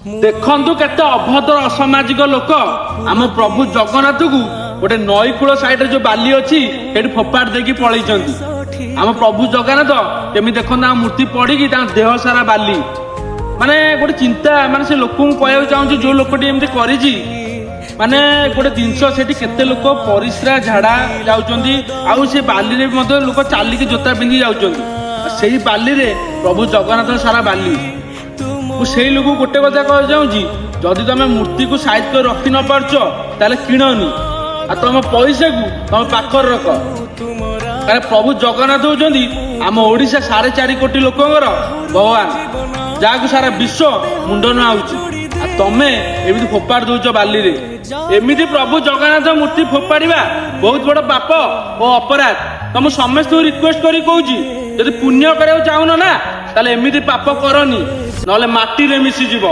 देखु केते अभद्र असामाजिक लोक आम प्रभु जगन्नाथ को गोटे नई कूल साइड जो बाली अच्छी फोपाड़ देकी पलि आम प्रभु जगन्नाथ केमी देखो मूर्ति पड़ी देह सारा बाली माने गोटे चिंता माने से लोक कहना चाहूँ जो लोकटी एमती करी माने गोटे जिनस से केते लोक परिस्रा झाड़ा जाउचंदी आउ से बाली रे मध्य लोक चालिकी जोता पिंधि जाउचंदी से बाली रे प्रभु जगन्नाथ सारा बाली से लोक गोटे कथा कह जाऊँगी जदि तुम मूर्ति को साइज कर रखी न पार्छ ताले किणनी आ तुम पैसा को तुम पाखर रख कारण प्रभु जगन्नाथ होती आम ओडिशा 4.5 कोटी लोकंर भगवान जहाँ सारा विश्व मुंड नुआउची तमें एमती फोपाड़ दौच बाली रे एमती प्रभु जगन्नाथ मूर्ति फोपाड़ा बहुत बड़ पाप और अपराध तुम समस्त रिक्वेस्ट करी कहूँ जदि पुण्य कराया चाहून ना ताले एमती पाप करनी नले माटी रे मिसी जीव।